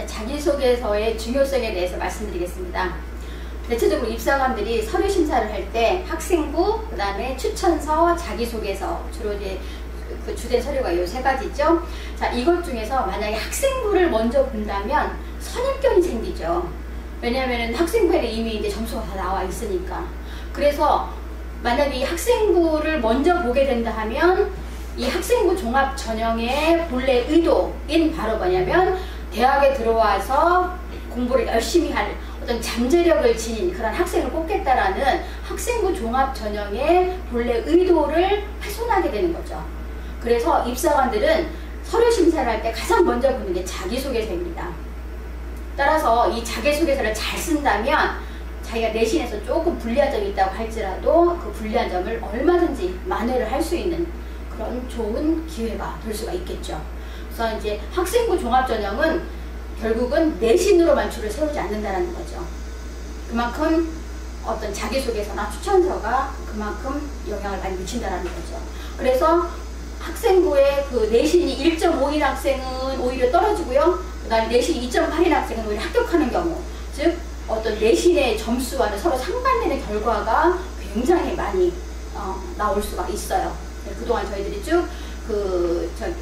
자기소개서의 중요성에 대해서 말씀드리겠습니다. 대체적으로 입사관들이 서류 심사를 할 때 학생부, 그 다음에 추천서, 자기소개서, 주로 이제 그 주된 서류가 이 세 가지죠. 자, 이것 중에서 만약에 학생부를 먼저 본다면 선입견이 생기죠. 왜냐하면 학생부에는 이미 이제 점수가 다 나와 있으니까. 그래서 만약에 이 학생부를 먼저 보게 된다 하면 이 학생부 종합 전형의 본래 의도인 바로 뭐냐면 대학에 들어와서 공부를 열심히 할 어떤 잠재력을 지닌 그런 학생을 뽑겠다라는 학생부 종합 전형의 본래 의도를 훼손하게 되는 거죠. 그래서 입사관들은 서류 심사를 할 때 가장 먼저 보는 게 자기소개서입니다. 따라서 이 자기소개서를 잘 쓴다면 자기가 내신에서 조금 불리한 점이 있다고 할지라도 그 불리한 점을 얼마든지 만회를 할 수 있는 그런 좋은 기회가 될 수가 있겠죠. 그래서 이제 학생부 종합전형은 결국은 내신으로만 줄을 세우지 않는다는 거죠. 그만큼 어떤 자기소개서나 추천서가 그만큼 영향을 많이 미친다는 거죠. 그래서 학생부의 그 내신이 1.5인 학생은 오히려 떨어지고요. 그 다음에 내신이 2.8인 학생은 오히려 합격하는 경우, 즉 어떤 내신의 점수와는 서로 상반되는 결과가 굉장히 많이 나올 수가 있어요. 그동안 저희들이 쭉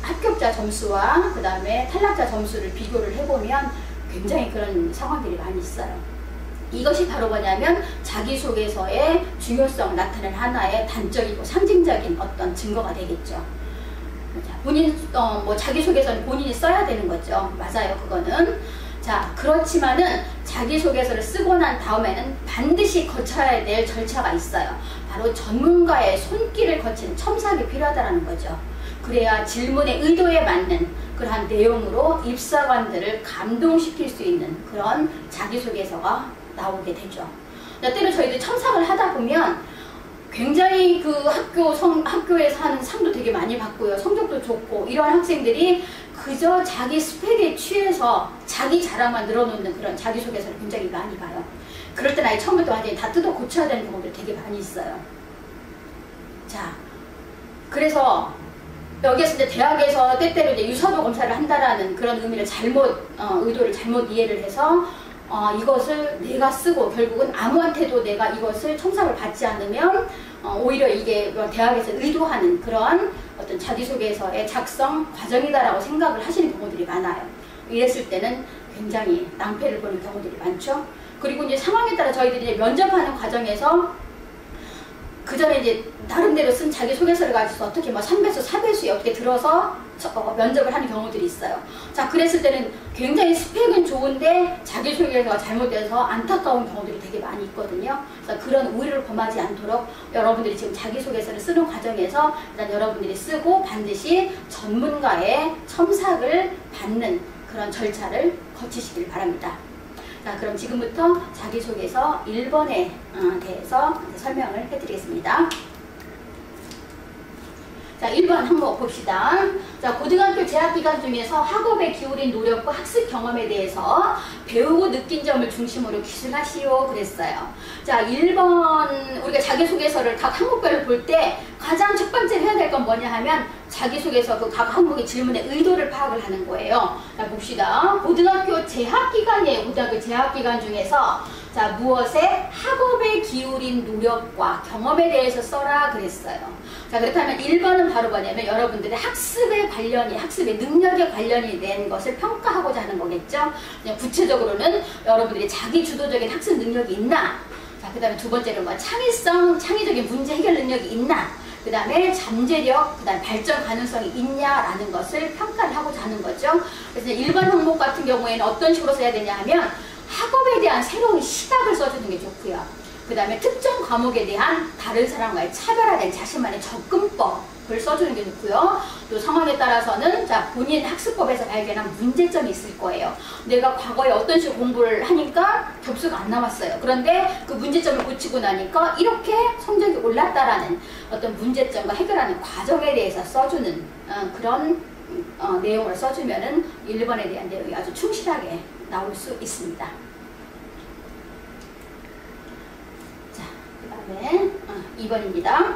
합격자 점수와 그 다음에 탈락자 점수를 비교를 해보면 굉장히 그런 상황들이 많이 있어요. 이것이 바로 뭐냐면 자기소개서의 중요성을 나타내는 하나의 단적이고 상징적인 어떤 증거가 되겠죠. 본인 자기소개서는 본인이 써야 되는 거죠. 맞아요, 그거는. 자, 그렇지만은 자기소개서를 쓰고 난 다음에는 반드시 거쳐야 될 절차가 있어요. 바로 전문가의 손길을 거친 첨삭이 필요하다는 거죠. 그래야 질문의 의도에 맞는 그러한 내용으로 입사관들을 감동시킬 수 있는 그런 자기소개서가 나오게 되죠. 때로 저희들 첨삭을 하다 보면 굉장히 그 학교에서 하는 상도 되게 많이 받고요. 성적도 좋고 이러한 학생들이 그저 자기 스펙에 취해서 자기 자랑만 늘어놓는 그런 자기소개서를 굉장히 많이 봐요. 그럴 땐 아예 처음부터 완전히 다 뜯어 고쳐야 되는 경우들이 되게 많이 있어요. 자, 그래서 여기에서 이제 대학에서 때때로 이제 유서도 검사를 한다라는 그런 의미를 의도를 잘못 이해를 해서 이것을 내가 쓰고 결국은 아무한테도 내가 이것을 첨삭을 받지 않으면 오히려 이게 대학에서 의도하는 그런 어떤 자기소개서의 작성 과정이다라고 생각을 하시는 경우들이 많아요. 이랬을 때는 굉장히 낭패를 보는 경우들이 많죠. 그리고 이제 상황에 따라 저희들이 이제 면접하는 과정에서 그 전에 이제 나름대로 쓴 자기소개서를 가지고 어떻게 3배수, 4배수에 어떻게 들어서 면접을 하는 경우들이 있어요. 자, 그랬을 때는 굉장히 스펙은 좋은데 자기소개서가 잘못돼서 안타까운 경우들이 되게 많이 있거든요. 그래서 그런 오류를 범하지 않도록 여러분들이 지금 자기소개서를 쓰는 과정에서 일단 여러분들이 쓰고 반드시 전문가의 첨삭을 받는 그런 절차를 거치시길 바랍니다. 자, 그럼 지금부터 자기소개서 1번에 대해서 설명을 해드리겠습니다. 자, 1번 한번 봅시다. 자, 고등학교 재학기간 중에서 학업에 기울인 노력과 학습 경험에 대해서 배우고 느낀 점을 중심으로 기술하시오 그랬어요. 자, 1번 우리가 자기소개서를 각 항목별로 볼 때 가장 첫 번째 해야 될 건 뭐냐 하면 자기소개서 그 각 항목의 질문의 의도를 파악을 하는 거예요. 자, 봅시다. 고등학교 재학기간이에요. 고등학교 재학기간 중에서 자, 무엇에 학업에 기울인 노력과 경험에 대해서 써라 그랬어요. 자, 그렇다면 1번은 바로 뭐냐면 여러분들의 학습의 능력에 관련이 된 것을 평가하고자 하는 거겠죠. 그냥 구체적으로는 여러분들이 자기 주도적인 학습 능력이 있나, 자, 그 다음에 두 번째는 창의적인 문제 해결 능력이 있나, 그 다음에 잠재력, 그 다음에 발전 가능성이 있냐라는 것을 평가를 하고자 하는 거죠. 그래서 1번 항목 같은 경우에는 어떤 식으로 써야 되냐 하면 학업에 대한 새로운 시각을 써주는 게 좋고요. 그 다음에 특정 과목에 대한 다른 사람과의 차별화된 자신만의 접근법을 써주는 게 좋고요. 또 상황에 따라서는 자, 본인 학습법에서 발견한 문제점이 있을 거예요. 내가 과거에 어떤 식으로 공부를 하니까 점수가 안 나왔어요. 그런데 그 문제점을 고치고 나니까 이렇게 성적이 올랐다라는 어떤 문제점과 해결하는 과정에 대해서 써주는 그런 내용을 써주면은 1번에 대한 내용이 아주 충실하게 나올 수 있습니다. 자, 그 다음에 2번입니다.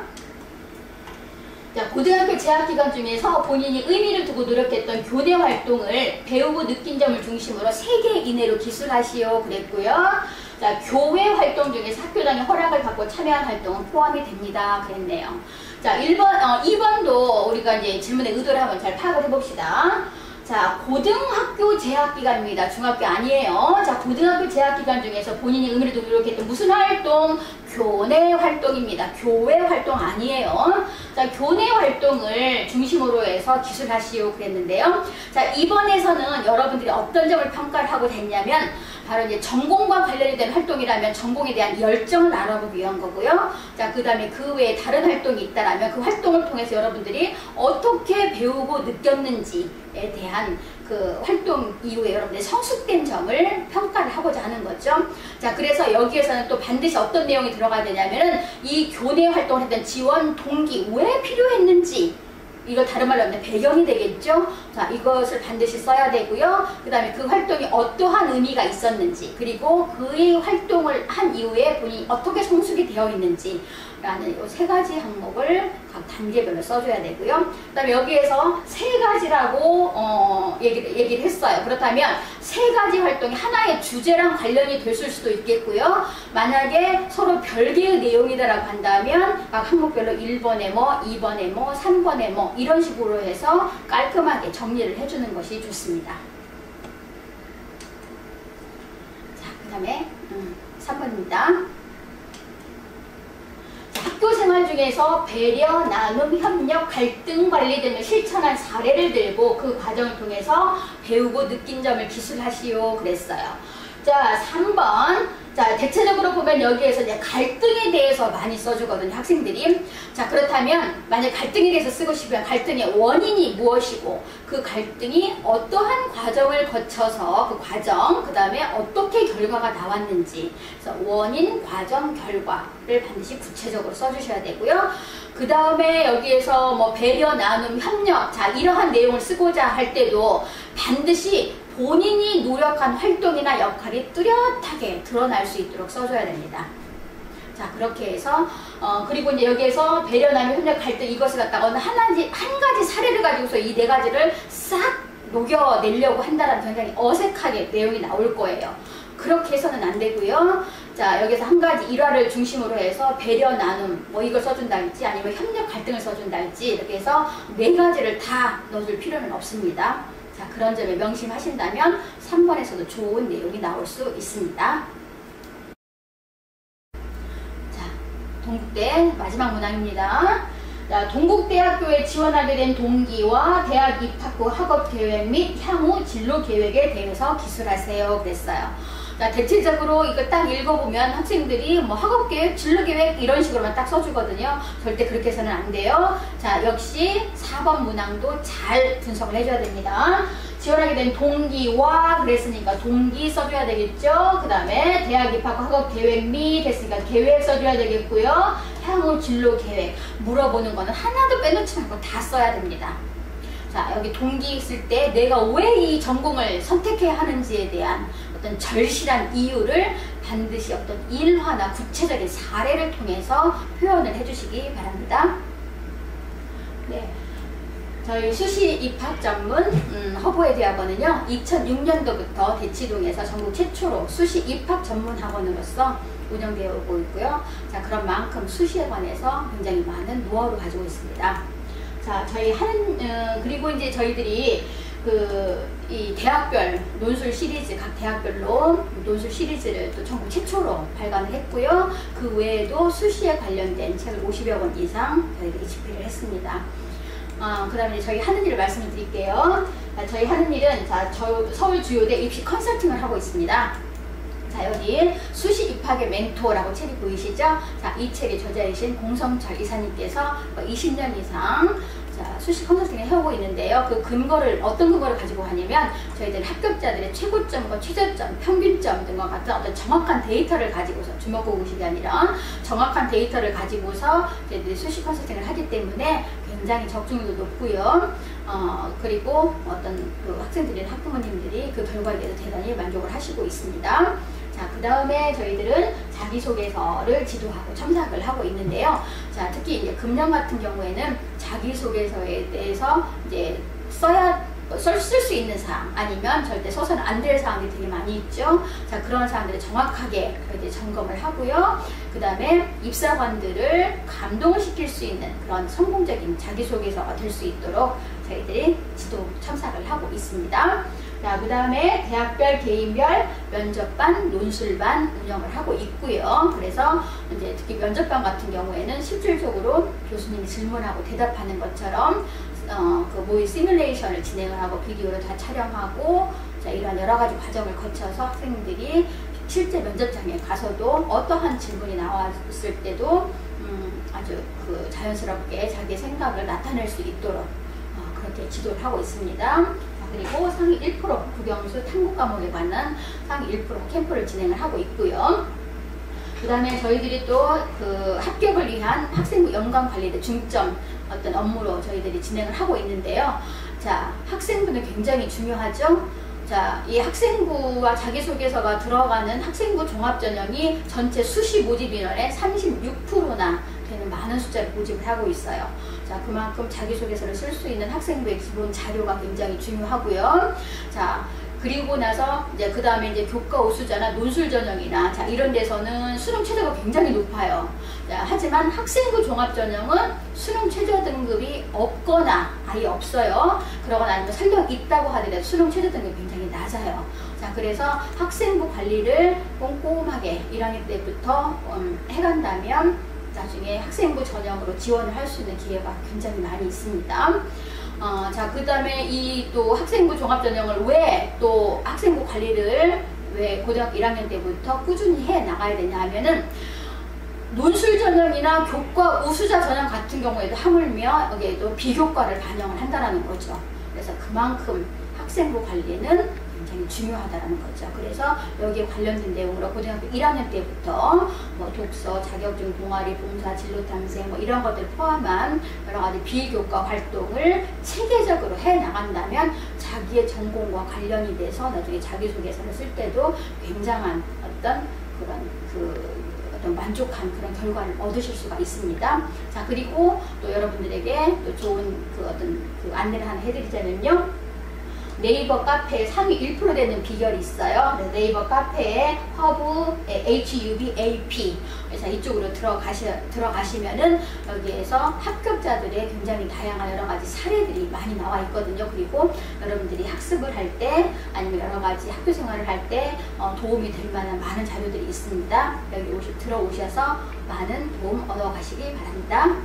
자, 고등학교 재학기간 중에서 본인이 의미를 두고 노력했던 교내 활동을 배우고 느낀 점을 중심으로 3개 이내로 기술하시오 그랬고요. 자, 교회 활동 중에서 학교장의 허락을 받고 참여한 활동은 포함이 됩니다. 그랬네요. 자, 2번도 우리가 이제 질문의 의도를 한번 잘 파악을 해봅시다. 자, 고등학교 재학기간입니다. 중학교 아니에요. 자, 고등학교 재학기간 중에서 본인이 의미를 두고 노력했던 무슨 활동? 교내 활동입니다. 교회 활동 아니에요. 자, 교내 활동을 중심으로 해서 기술하시오 그랬는데요. 자, 이번에서는 여러분들이 어떤 점을 평가를 하고 됐냐면 바로 이제 전공과 관련이 된 활동이라면 전공에 대한 열정을 알아보기 위한 거고요. 자, 그 다음에 그 외에 다른 활동이 있다라면 그 활동을 통해서 여러분들이 어떻게 배우고 느꼈는지에 대한 그 활동 이후에 여러분들이 성숙된 점을 평가를 하고자 하는 거죠. 자, 그래서 여기에서는 또 반드시 어떤 내용이 들어가야 되냐면은 이 교내 활동을 했던 지원 동기 왜 필요했는지 이거 다른 말로 하면 배경이 되겠죠. 자, 이것을 반드시 써야 되고요. 그 다음에 그 활동이 어떠한 의미가 있었는지 그리고 그의 활동을 한 이후에 본인이 어떻게 성숙이 되어 있는지 라는 이 3가지 항목을 각 단계별로 써줘야 되고요. 그 다음에 여기에서 3가지라고 얘기를 했어요. 그렇다면 3가지 활동이 하나의 주제랑 관련이 됐을 수도 있겠고요. 만약에 서로 별개의 내용이다라고 한다면 각 항목별로 1번에 뭐, 2번에 뭐, 3번에 뭐 이런 식으로 해서 깔끔하게 정리를 해주는 것이 좋습니다. 자, 그 다음에 3번입니다. 학교 생활 중에서 배려, 나눔, 협력, 갈등 관리 등을 실천한 사례를 들고 그 과정을 통해서 배우고 느낀 점을 기술하시오 그랬어요. 자, 3번. 자, 대체적으로 보면 여기에서 이제 갈등에 대해서 많이 써주거든요, 학생들이. 자, 그렇다면 만약 갈등에 대해서 쓰고 싶으면 갈등의 원인이 무엇이고 그 갈등이 어떠한 과정을 거쳐서 그 과정, 그 다음에 어떻게 결과가 나왔는지 그래서 원인, 과정, 결과를 반드시 구체적으로 써주셔야 되고요. 그 다음에 여기에서 뭐 배려, 나눔, 협력 자, 이러한 내용을 쓰고자 할 때도 반드시 본인이 노력한 활동이나 역할이 뚜렷하게 드러날 수 있도록 써줘야 됩니다. 자, 그렇게 해서 그리고 이제 여기에서 배려, 나눔, 협력, 갈등 이것을 갖다가 한 가지 사례를 가지고서 이 4가지를 싹 녹여내려고 한다는 굉장히 어색하게 내용이 나올 거예요. 그렇게 해서는 안 되고요. 자, 여기서 한 가지 일화를 중심으로 해서 배려, 나눔 뭐 이걸 써준다 할지 아니면 협력, 갈등을 써준다 할지 이렇게 해서 4가지를 다 넣어줄 필요는 없습니다. 자, 그런 점에 명심하신다면 3번에서도 좋은 내용이 나올 수 있습니다. 자, 동국대 마지막 문항입니다. 자, 동국대학교에 지원하게 된 동기와 대학 입학 후 학업 계획 및 향후 진로 계획에 대해서 기술하세요 그랬어요. 자, 대체적으로 이거 딱 읽어보면 학생들이 뭐 학업계획, 진로계획 이런 식으로만 딱 써주거든요. 절대 그렇게 해서는 안 돼요. 자, 역시 4번 문항도 잘 분석을 해줘야 됩니다. 지원하게 된 동기와 그랬으니까 동기 써줘야 되겠죠. 그 다음에 대학 입학 후 학업계획 및 했으니까 계획 써줘야 되겠고요. 향후 진로계획 물어보는 거는 하나도 빼놓지 말고 다 써야 됩니다. 자, 여기 동기 있을 때 내가 왜 이 전공을 선택해야 하는지에 대한 어떤 절실한 이유를 반드시 어떤 일화나 구체적인 사례를 통해서 표현을 해주시기 바랍니다. 네, 저희 수시 입학 전문 허브웨이대학원은요 2006년도부터 대치동에서 전국 최초로 수시 입학 전문 학원으로서 운영되어 오고 있고요. 자, 그런 만큼 수시에 관해서 굉장히 많은 노하우를 가지고 있습니다. 자, 저희 그리고 이제 저희들이 이 대학별 논술 시리즈, 각 대학별로 논술 시리즈를 또 전국 최초로 발간을 했고요. 그 외에도 수시에 관련된 책을 50여 권 이상 저희들이 집필을 했습니다. 그 다음에 저희 하는 일을 말씀을 드릴게요. 저희 하는 일은 서울 주요대 입시 컨설팅을 하고 있습니다. 자, 여기 수시 입학의 멘토라고 책이 보이시죠? 자, 이 책의 저자이신 공성철 이사님께서 20년 이상 수시 컨설팅을 해오고 있는데요. 그 근거를 어떤 근거를 가지고 하냐면 저희들 합격자들의 최고점과 최저점, 평균점 등과 같은 어떤 정확한 데이터를 가지고서 주먹구구식이 아니라 정확한 데이터를 가지고서 저희들이 수시 컨설팅을 하기 때문에 굉장히 적중률도 높고요. 그리고 어떤 그 학생들이나 학부모님들이 그 결과에 대해서 대단히 만족을 하시고 있습니다. 자, 그 다음에 저희들은 자기소개서를 지도하고 첨삭을 하고 있는데요. 자, 특히 이제 금년 같은 경우에는 자기소개서에 대해서 이제 쓸 수 있는 사항 아니면 절대 써서는 안 될 사항이 되게 많이 있죠. 자, 그런 사항들을 정확하게 이제 점검을 하고요. 그 다음에 입사관들을 감동을 시킬 수 있는 그런 성공적인 자기소개서가 될 수 있도록 저희들이 지도 첨삭을 하고 있습니다. 자, 그 다음에 대학별, 개인별 면접반, 논술반 운영을 하고 있고요. 그래서 이제 특히 면접반 같은 경우에는 실질적으로 교수님이 질문하고 대답하는 것처럼 그 모의 시뮬레이션을 진행을 하고 비디오를 다 촬영하고, 자, 이런 여러 가지 과정을 거쳐서 학생들이 실제 면접장에 가서도 어떠한 질문이 나왔을 때도 아주 그 자연스럽게 자기의 생각을 나타낼 수 있도록 그렇게 지도를 하고 있습니다. 그리고 상위 1% 국영수 탐구 과목에 관한 상위 1% 캠프를 진행을 하고 있고요. 그 다음에 저희들이 또 그 합격을 위한 학생부 연관 관리의 중점 어떤 업무로 저희들이 진행을 하고 있는데요. 자, 학생부는 굉장히 중요하죠. 자, 이 학생부와 자기소개서가 들어가는 학생부 종합전형이 전체 수시 모집 인원의 36%나 되는 많은 숫자를 모집을 하고 있어요. 자, 그만큼 자기소개서를 쓸 수 있는 학생부의 기본 자료가 굉장히 중요하고요. 자, 그리고 나서 이제 그 다음에 이제 교과 우수자나 논술 전형이나 자, 이런 데서는 수능 최저가 굉장히 높아요. 자, 하지만 학생부 종합 전형은 수능 최저 등급이 없거나 아예 없어요. 그러거나 아니면 설령 있다고 하더라도 수능 최저 등급이 굉장히 낮아요. 자, 그래서 학생부 관리를 꼼꼼하게 1학년 때부터 해간다면 나중에 학생부 전형으로 지원을 할 수 있는 기회가 굉장히 많이 있습니다. 자, 그 다음에 이 또 학생부 종합전형을 왜 또 학생부 관리를 왜 고등학교 1학년 때부터 꾸준히 해 나가야 되냐 하면은 논술 전형이나 교과 우수자 전형 같은 경우에도 하물며 여기에도 비교과를 반영을 한다는 거죠. 그래서 그만큼 학생부 관리는 굉장히 중요하다는 거죠. 그래서 여기에 관련된 내용으로 고등학교 1학년 때부터 뭐 독서, 자격증, 동아리, 봉사, 진로 탐색 뭐 이런 것들 포함한 여러 가지 비교과 활동을 체계적으로 해 나간다면 자기의 전공과 관련이 돼서 나중에 자기소개서를 쓸 때도 굉장한 어떤 그런 어떤 만족한 그런 결과를 얻으실 수가 있습니다. 자, 그리고 또 여러분들에게 또 좋은 어떤 안내를 하나 해드리자면요. 네이버 카페에 상위 1% 되는 비결이 있어요. 네이버 카페에 허브 HUBAP 그래서 이쪽으로 들어가시면은 여기에서 합격자들의 굉장히 다양한 여러 가지 사례들이 많이 나와 있거든요. 그리고 여러분들이 학습을 할 때 아니면 여러 가지 학교 생활을 할 때 도움이 될 만한 많은 자료들이 있습니다. 여기 들어오셔서 많은 도움 얻어 가시기 바랍니다.